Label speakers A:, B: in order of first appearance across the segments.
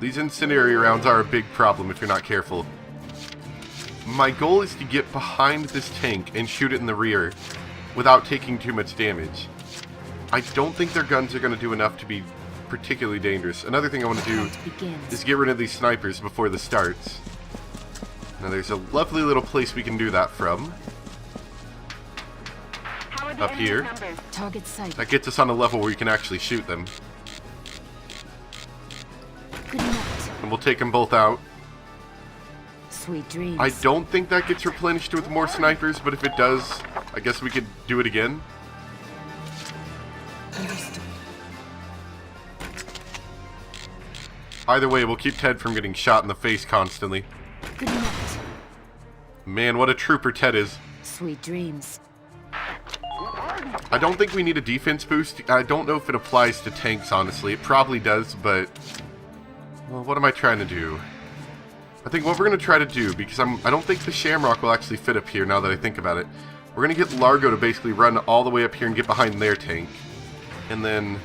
A: These incendiary rounds are a big problem if you're not careful. My goal is to get behind this tank and shoot it in the rear without taking too much damage. I don't think their guns are going to do enough to be particularly dangerous. Another thing I want to do is get rid of these snipers before this starts. Now there's a lovely little place we can do that from. Up here.
B: Target sight.
A: That gets us on a level where you can actually shoot them.
B: Good night.
A: And we'll take them both out.
B: Sweet dreams.
A: I don't think that gets replenished with more snipers, but if it does, I guess we could do it again.
B: Understood.
A: Either way, we'll keep Ted from getting shot in the face constantly.
B: Good night.
A: Man, what a trooper Ted is.
B: Sweet dreams.
A: I don't think we need a defense boost. I don't know if it applies to tanks, honestly. It probably does, but... well, what am I trying to do? I think what we're going to try to do, because I don't think the Shamrock will actually fit up here now that I think about it. We're going to get Largo to basically run all the way up here and get behind their tank. And then...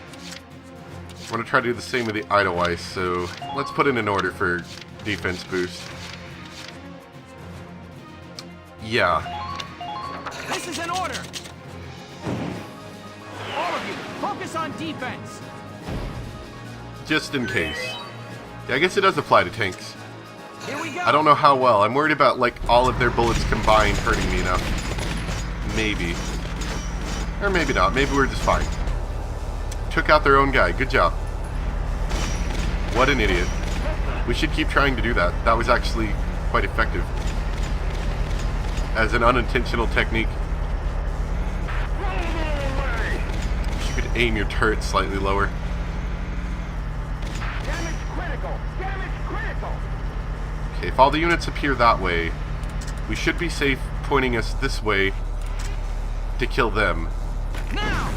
A: we're going to try to do the same with the Edelweiss, so let's put in an order for defense boost. Yeah.
C: This is an order! All of you, focus on defense!
A: Just in case. Yeah, I guess it does apply to tanks.
C: Here we go!
A: I don't know how well. I'm worried about, like, all of their bullets combined hurting me enough. Maybe. Or maybe not. Maybe we're just fine. Took out their own guy. Good job. What an idiot. We should keep trying to do that. That was actually quite effective. As an unintentional technique. You could aim your turret slightly lower.
C: Damage critical! Damage critical!
A: Okay, if all the units appear that way, we should be safe pointing us this way to kill them.
C: Now!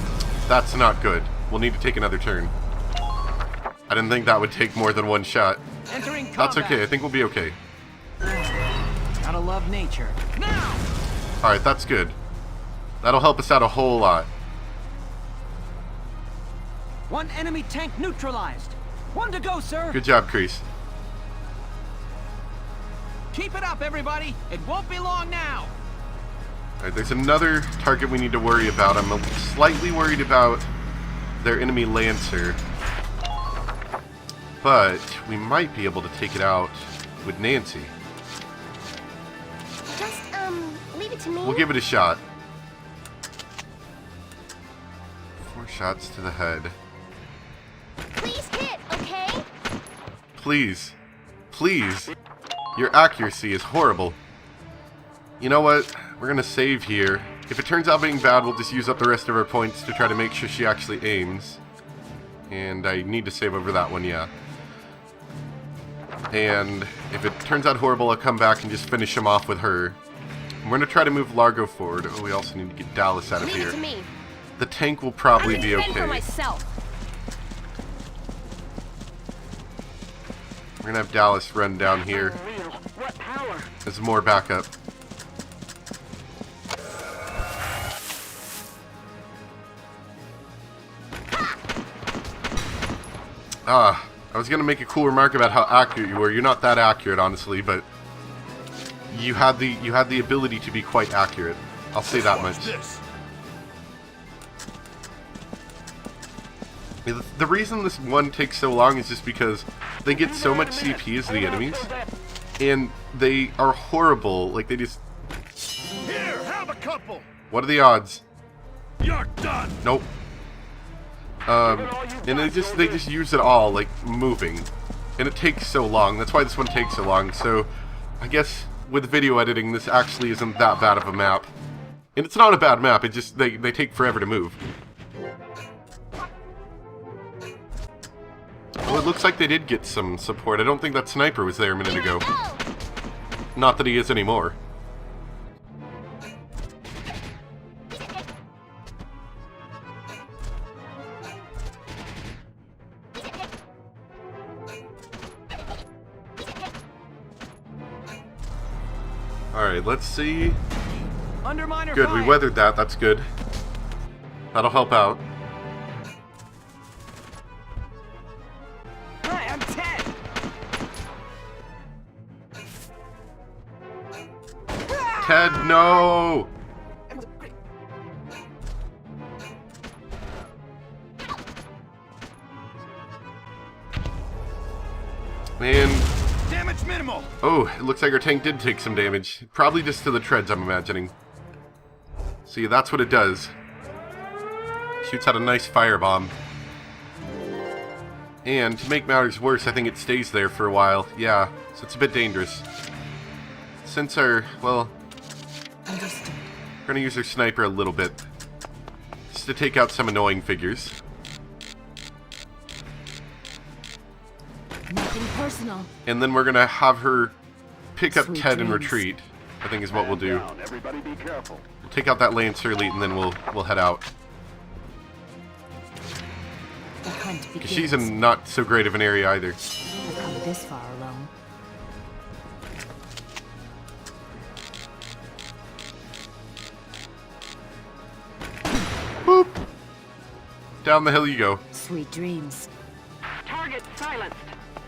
A: That's not good. We'll need to take another turn. I didn't think that would take more than one shot.
C: Entering combat.
A: That's okay. I think we'll be okay.
C: Gotta love nature. Now!
A: Alright, that's good. That'll help us out a whole lot.
C: One enemy tank neutralized. One to go, sir.
A: Good job, Kreese.
C: Keep it up, everybody. It won't be long now.
A: Alright, there's another target we need to worry about. I'm slightly worried about their enemy Lancer. But we might be able to take it out with Nancy.
D: Just, leave it to me.
A: We'll give it a shot. 4 shots to the head.
D: Please hit, okay?
A: Please. Please. Your accuracy is horrible. You know what? We're gonna save here. If it turns out being bad, we'll just use up the rest of our points to try to make sure she actually aims. And I need to save over that one, yeah. And if it turns out horrible, I'll come back and just finish him off with her. We're gonna try to move Largo forward. Oh, we also need to get Dallas out of
D: Leave
A: here.
D: it to me.
A: The tank will probably be
D: I'm for
A: okay.
D: myself.
A: We're gonna have Dallas run down here.
C: What power?
A: There's more backup. I was gonna make a cool remark about how accurate you were. You're not that accurate, honestly, but you had the ability to be quite accurate. I'll say that much. The reason this one takes so long is just because they get so much CP as the enemies, and they are horrible. Like, they just...
E: Here, have a couple.
A: What are the odds?
E: You're done.
A: Nope. And they just use it all, like, moving. And it takes so long. That's why this one takes so long. So, I guess with video editing, this actually isn't that bad of a map. And it's not a bad map, it just, they take forever to move. Well, it looks like they did get some support. I don't think that sniper was there a minute ago. Not that he is anymore. Alright, let's see.
C: Underminer
A: Good, we
C: fire.
A: weathered that. That's good. That'll help out.
C: Hi, I'm Ted.
A: Ted, no! Man.
E: Damage minimal.
A: Oh, it looks like our tank did take some damage. Probably just to the treads, I'm imagining. See, that's what it does. Shoots out a nice firebomb. And to make matters worse, I think it stays there for a while. Yeah, so it's a bit dangerous. Since our, well,
B: Understood.
A: we're going to use our sniper a little bit. Just to take out some annoying figures.
B: Nothing personal.
A: And then we're going to have her pick up
B: Sweet
A: Ted and
B: dreams.
A: retreat. I think is what we'll do.
E: Down. Everybody be careful.
A: We'll take out that Lancer elite and then we'll head out.
B: The hunt begins.
A: Because she's in not so great of an area either.
B: I've come this far alone.
A: Boop! Down the hill you go.
B: Sweet dreams.
F: Target silenced.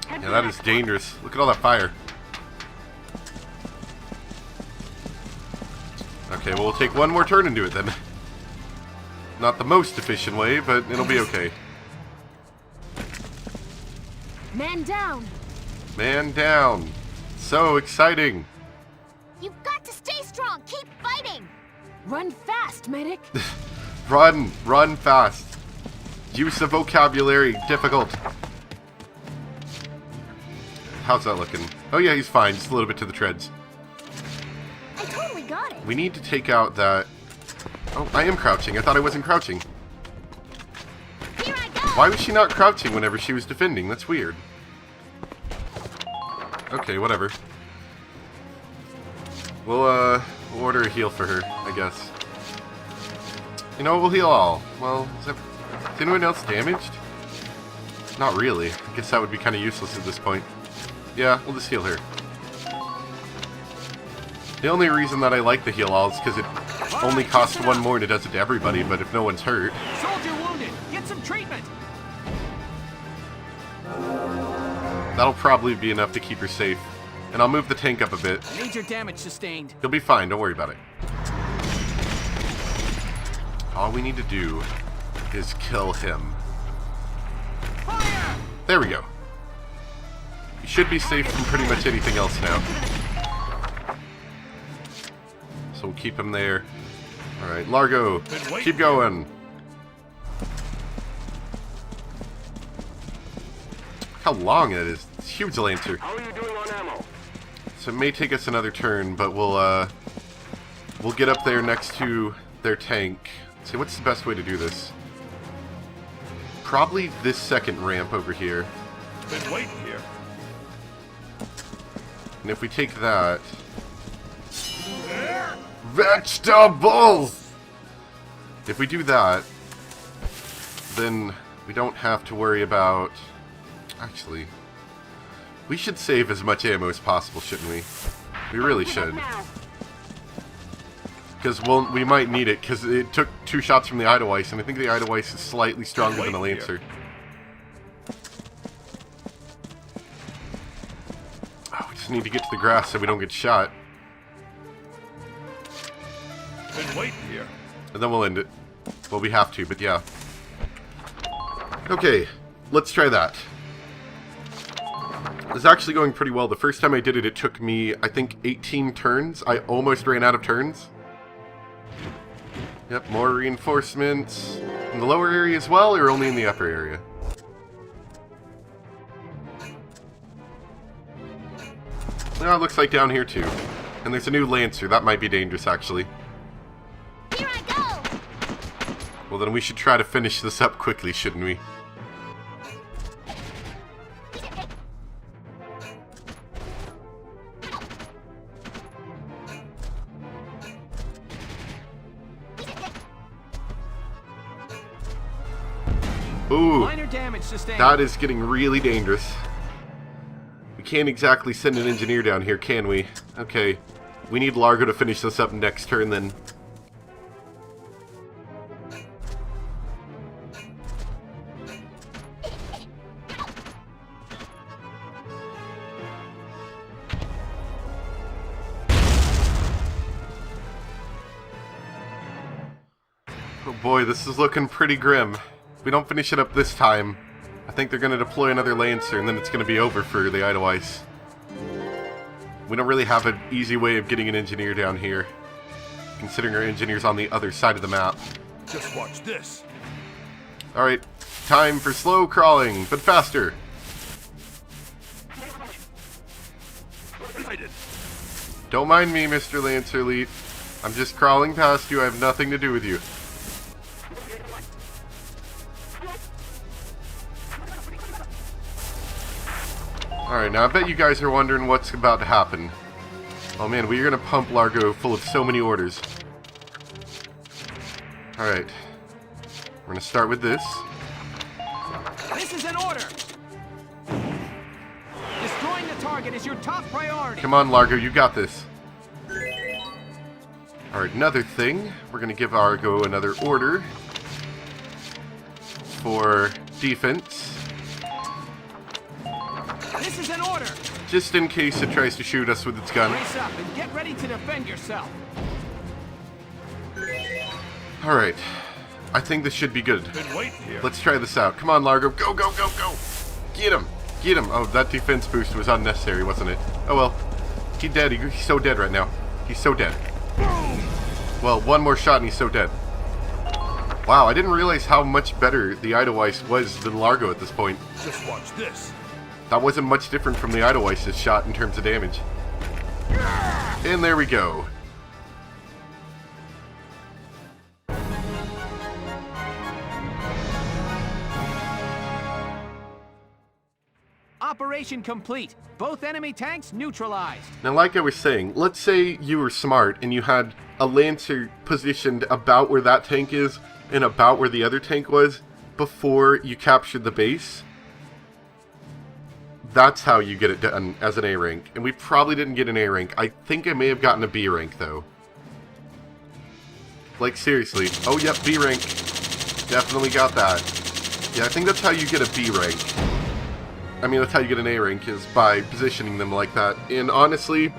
F: Head
A: Yeah,
F: to
A: that
F: the
A: is
F: next one.
A: dangerous. Look at all that fire. Okay, well, we'll take one more turn and do it then. Not the most efficient way, but it'll be okay.
B: Man down.
A: Man down. So exciting.
D: You've got to stay strong. Keep fighting.
B: Run fast, medic.
A: Run. Run fast. Use of vocabulary. Difficult. How's that looking? Oh yeah, he's fine. Just a little bit to the treads.
D: I totally got it.
A: We need to take out that... Oh, I am crouching. I thought I wasn't crouching.
D: Here I go.
A: Why was she not crouching whenever she was defending? That's weird. Okay, whatever. We'll order a heal for her, I guess. You know, we'll heal all. Well, is anyone else damaged? Not really. I guess that would be kind of useless at this point. Yeah, we'll just heal her. The only reason that I like the heal all is because it only costs one more and it does it to everybody, but if no one's hurt...
C: Soldier wounded. Get some treatment.
A: That'll probably be enough to keep her safe. And I'll move the tank up a bit.
C: Major damage sustained.
A: He'll be fine, don't worry about it. All we need to do is kill him.
C: Fire!
A: There we go. You should be safe from pretty much anything else now. So we'll keep him there. Alright, Largo, keep going. How long it is. It's a huge Lancer.
E: How are you doing on ammo?
A: So it may take us another turn, but we'll get up there next to their tank. See, what's the best way to do this? Probably this second ramp over here.
E: Been waiting here.
A: And if we take that... Vegetables! If we do that, then we don't have to worry about... Actually, we should save as much ammo as possible, shouldn't we? We really should.
F: Now.
A: Because we might need it, because it took 2 shots from the Edelweiss, and I think the Edelweiss is slightly stronger than the Lancer. Oh, we just need to get to the grass so we don't get shot.
E: Been waiting here.
A: And then we'll end it. Well, we have to, but yeah. Okay, let's try that. It's actually going pretty well. The first time I did it, it took me, I think, 18 turns. I almost ran out of turns. Yep, more reinforcements. In the lower area as well, or only in the upper area? No, it looks like down here too. And there's a new Lancer. That might be dangerous, actually.
D: Here I go.
A: Well, then we should try to finish this up quickly, shouldn't we? Ooh,
C: Minor damage sustained.
A: that is getting really dangerous. We can't exactly send an engineer down here, can we? Okay, we need Largo to finish this up next turn then. Oh boy, this is looking pretty grim. If we don't finish it up this time, I think they're going to deploy another Lancer, and then it's going to be over for the Edelweiss. We don't really have an easy way of getting an engineer down here, considering our engineer's on the other side of the map.
E: Just watch this.
A: Alright, time for slow crawling, but faster.
E: Excited.
A: Don't mind me, Mr. Lancer Elite. I'm just crawling past you. I have nothing to do with you. Alright, now I bet you guys are wondering what's about to happen. Oh man, we're gonna pump Largo full of so many orders. Alright. We're gonna start with this.
C: This is an order! Destroying the target is your top priority!
A: Come on, Largo, you got this. Alright, another thing. We're gonna give Argo another order for defense.
C: This is an order!
A: Just in case it tries to shoot us with its gun.
C: Brace up and get ready to defend yourself!
A: Alright. I think this should be good.
E: Been waiting here.
A: Let's try this out. Come on, Largo. Go, go, go, go! Get him! Get him! Oh, that defense boost was unnecessary, wasn't it? Oh well. He's dead. He's so dead right now. He's so dead. Well, one more shot and he's so dead. Wow, I didn't realize how much better the Edelweiss was than Largo at this point.
E: Just watch this.
A: That wasn't much different from the Edelweiss's shot in terms of damage. And there we go.
C: Operation complete. Both enemy tanks neutralized.
A: Now, like I was saying, let's say you were smart and you had a Lancer positioned about where that tank is and about where the other tank was before you captured the base. That's how you get it done as an A rank. And we probably didn't get an A rank. I think I may have gotten a B rank, though. Like, seriously. Oh, yep, B rank. Definitely got that. Yeah, I think that's how you get a B rank. I mean, that's how you get an A rank, is by positioning them like that. And honestly,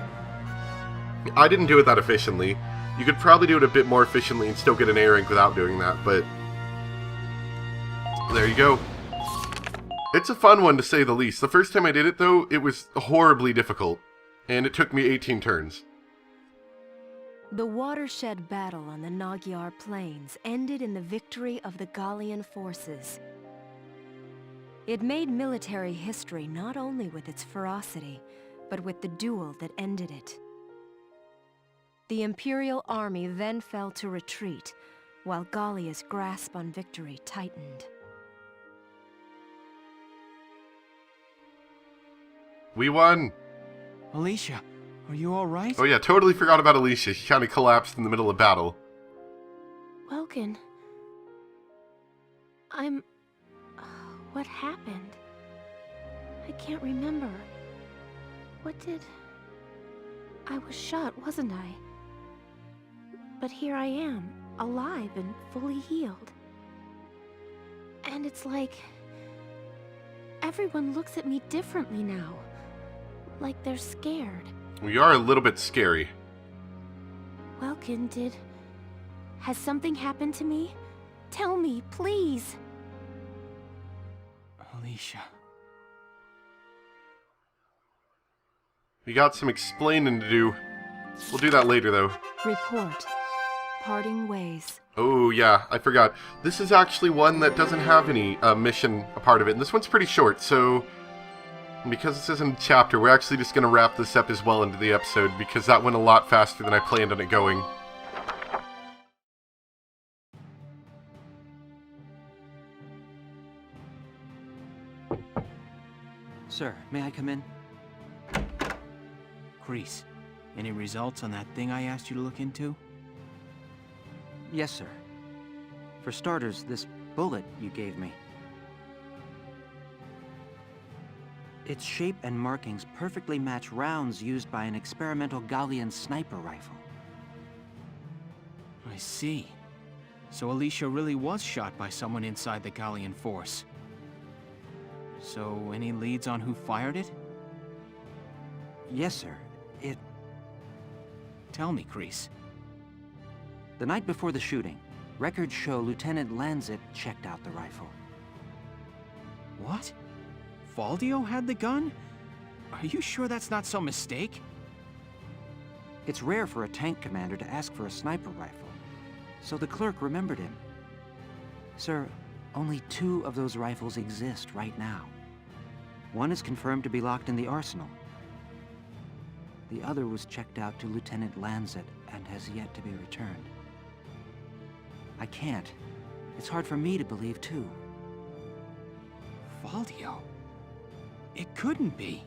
A: I didn't do it that efficiently. You could probably do it a bit more efficiently and still get an A rank without doing that, but there you go. It's a fun one, to say the least. The first time I did it, though, it was horribly difficult, and it took me 18 turns.
B: The watershed battle on the Magyar Plains ended in the victory of the Gallian forces. It made military history not only with its ferocity, but with the duel that ended it. The Imperial army then fell to retreat, while Gallia's grasp on victory tightened.
A: We won!
C: Alicia, are you alright?
A: Oh yeah, totally forgot about Alicia. She kind of collapsed in the middle of battle.
B: Welkin, what happened? I can't remember. I was shot, wasn't I? But here I am, alive and fully healed. And it's like everyone looks at me differently now. Like they're scared.
A: We are a little bit scary.
B: Welkin, has something happened to me? Tell me, please.
C: Alicia.
A: We got some explaining to do. We'll do that later, though.
B: Report. Parting ways.
A: Oh, yeah, I forgot. This is actually one that doesn't have any mission a part of it. And this one's pretty short, so because this isn't a chapter, we're actually just going to wrap this up as well into the episode, because that went a lot faster than I planned on it going.
C: Sir, may I come in? Kreese, any results on that thing I asked you to look into?
G: Yes, sir. For starters, this bullet you gave me. Its shape and markings perfectly match rounds used by an experimental Gallian sniper rifle.
C: I see. So Alicia really was shot by someone inside the Gallian force. So, any leads on who fired it?
G: Yes, sir.
C: Tell me, Kreese.
G: The night before the shooting, Records show Lieutenant Lanzet checked out the rifle.
C: What? Faldio had the gun? Are you sure that's not some mistake?
G: It's rare for a tank commander to ask for a sniper rifle, so the clerk remembered him. Sir, only 2 of those rifles exist right now. One is confirmed to be locked in the arsenal. The other was checked out to Lieutenant Lanzet and has yet to be returned. I can't. It's hard for me to believe, too.
C: Faldio? It couldn't be.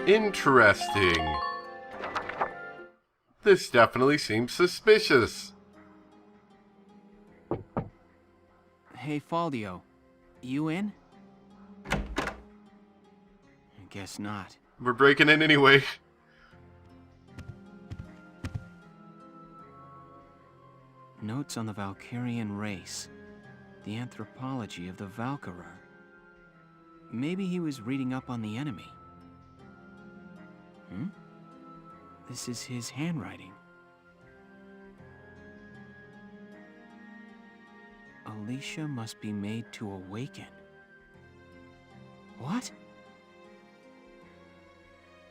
A: Interesting. This definitely seems suspicious.
C: Hey, Faldio. You in? I guess not.
A: We're breaking in anyway.
C: Notes on the Valkyrian race. The anthropology of the Valkyria. Maybe he was reading up on the enemy. This is his handwriting. Alicia must be made to awaken. What?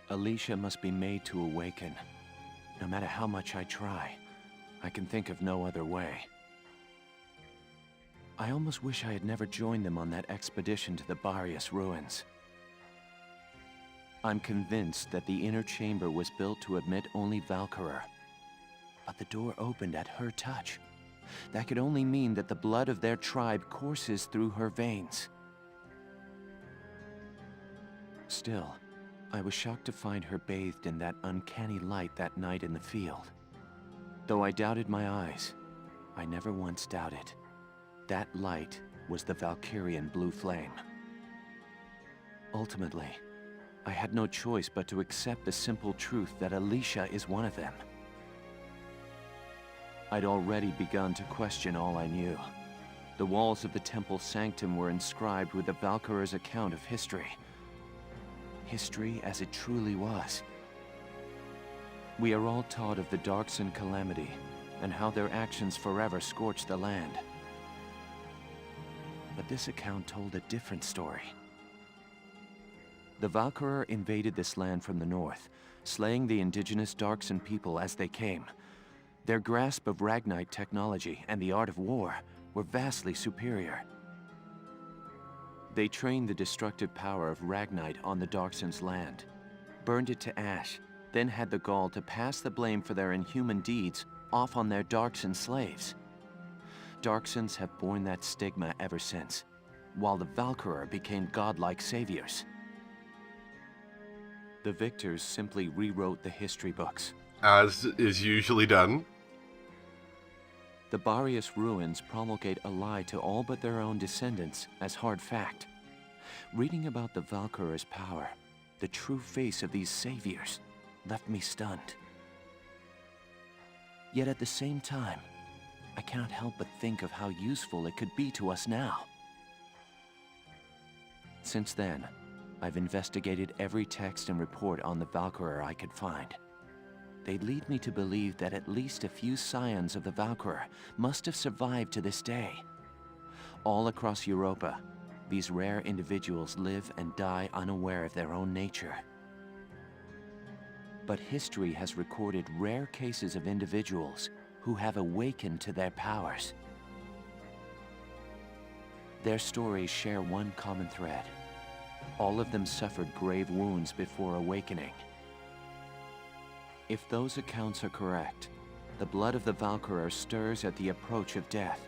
H: Alicia must be made to awaken. No matter how much I try, I can think of no other way. I almost wish I had never joined them on that expedition to the Barius ruins. I'm convinced that the inner chamber was built to admit only Valkyria. But the door opened at her touch. That could only mean that the blood of their tribe courses through her veins. Still, I was shocked to find her bathed in that uncanny light that night in the field. Though I doubted my eyes, I never once doubted. That light was the Valkyrian blue flame. Ultimately, I had no choice but to accept the simple truth that Alicia is one of them. I'd already begun to question all I knew. The walls of the temple sanctum were inscribed with the Valkyria's account of history. History as it truly was. We are all taught of the Darkson calamity, and how their actions forever scorched the land. But this account told a different story. The Valkyria invaded this land from the north, slaying the indigenous Darkson people as they came. Their grasp of Ragnite technology and the art of war were vastly superior. They trained the destructive power of Ragnite on the Darkson's land, burned it to ash, then had the gall to pass the blame for their inhuman deeds off on their Darkson slaves. Darksons have borne that stigma ever since, while the Valkyria became godlike saviors. The victors simply rewrote the history books.
A: As is usually done.
H: The Barius ruins promulgate a lie to all but their own descendants as hard fact. Reading about the Valkyria's power, the true face of these saviors, left me stunned. Yet at the same time, I cannot help but think of how useful it could be to us now. Since then, I've investigated every text and report on the Valkyria I could find. They lead me to believe that at least a few scions of the Valkyria must have survived to this day. All across Europa, these rare individuals live and die unaware of their own nature. But history has recorded rare cases of individuals who have awakened to their powers. Their stories share one common thread. All of them suffered grave wounds before awakening. If those accounts are correct, the blood of the Valkyria stirs at the approach of death.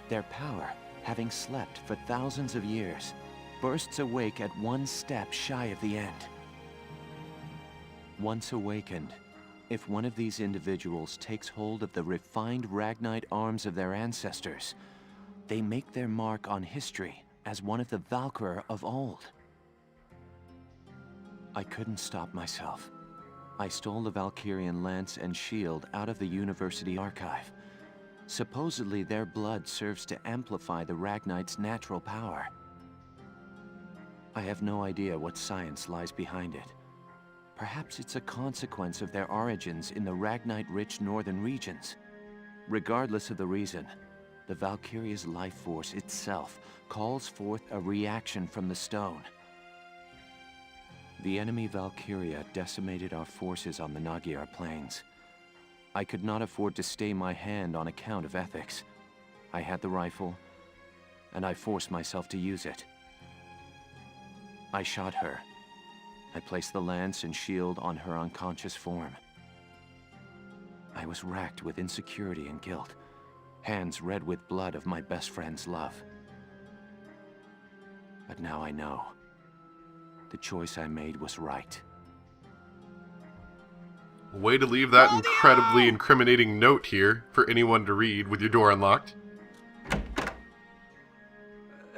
H: Their power, having slept for thousands of years, bursts awake at one step shy of the end. Once awakened, if one of these individuals takes hold of the refined Ragnite arms of their ancestors, they make their mark on history as one of the Valkyria of old. I couldn't stop myself. I stole the Valkyrian lance and shield out of the university archive. Supposedly their blood serves to amplify the Ragnite's natural power. I have no idea what science lies behind it. Perhaps it's a consequence of their origins in the Ragnite-rich northern regions. Regardless of the reason, the Valkyria's life force itself calls forth a reaction from the stone. The enemy Valkyria decimated our forces on the Nagyar plains. I could not afford to stay my hand on account of ethics. I had the rifle, and I forced myself to use it. I shot her. I placed the lance and shield on her unconscious form. I was racked with insecurity and guilt, hands red with blood of my best friend's love. But now I know. The choice I made was right.
A: Way to leave that incredibly incriminating note here for anyone to read with your door unlocked.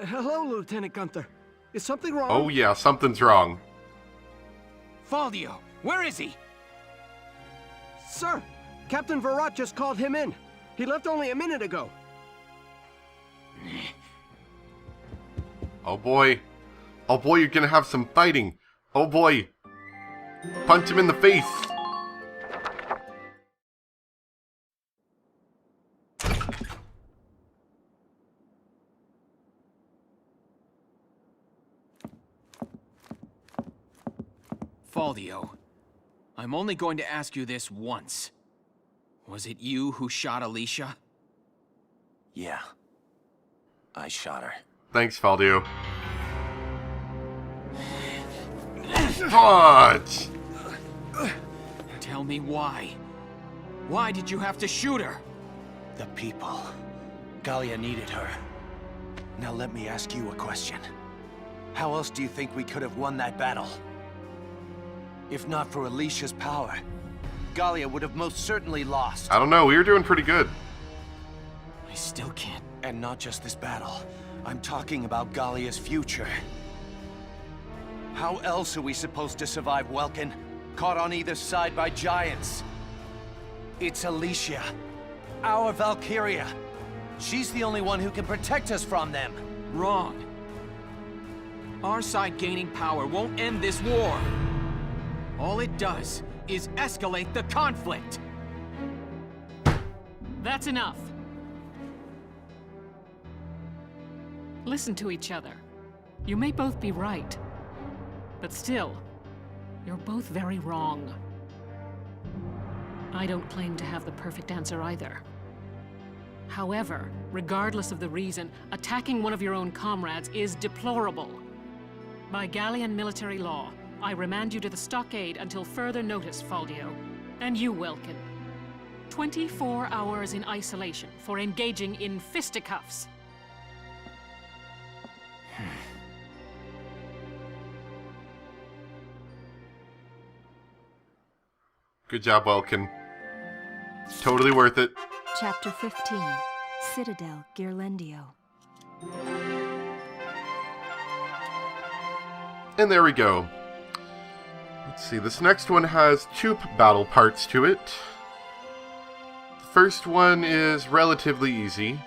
I: Hello, Lieutenant Gunther. Is something wrong?
A: Oh yeah, something's wrong.
C: Faldio, where is he?
I: Sir, Captain Virat just called him in. He left only a minute ago.
A: Oh boy. Oh boy, you're gonna have some fighting. Oh boy. Punch him in the face.
C: Faldio, I'm only going to ask you this once. Was it you who shot Alicia?
H: Yeah. I shot her.
A: Thanks, Faldio. Punch!
C: Tell me why. Why did you have to shoot her?
H: The people. Gallia needed her. Now let me ask you a question. How else do you think we could have won that battle? If not for Alicia's power, Gallia would have most certainly lost.
A: I don't know, we were doing pretty good.
C: I still can't.
H: And not just this battle. I'm talking about Gallia's future. How else are we supposed to survive, Welkin? Caught on either side by giants. It's Alicia. Our Valkyria. She's the only one who can protect us from them.
C: Wrong. Our side gaining power won't end this war. All it does is escalate the conflict.
F: That's enough. Listen to each other. You may both be right, but still, you're both very wrong. I don't claim to have the perfect answer either. However, regardless of the reason, attacking one of your own comrades is deplorable. By Gallian military law, I remand you to the stockade until further notice, Faldio. And you, Welkin. 24 hours in isolation for engaging in fisticuffs.
A: Good job, Welkin. Totally worth it.
B: Chapter 15, Citadel Ghirlandaio.
A: And there we go. Let's see, this next one has two battle parts to it. The first one is relatively easy.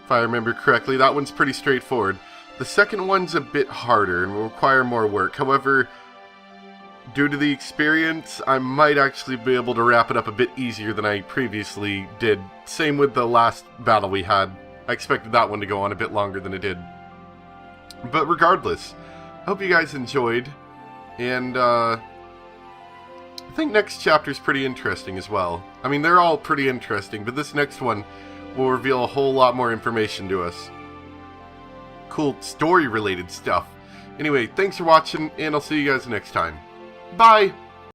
A: If I remember correctly, that one's pretty straightforward. The second one's a bit harder and will require more work. However, due to the experience, I might actually be able to wrap it up a bit easier than I previously did. Same with the last battle we had. I expected that one to go on a bit longer than it did. But regardless, I hope you guys enjoyed. And, I think next chapter's pretty interesting as well. I mean, they're all pretty interesting, but this next one will reveal a whole lot more information to us. Cool story-related stuff. Anyway, thanks for watching, and I'll see you guys next time. Bye!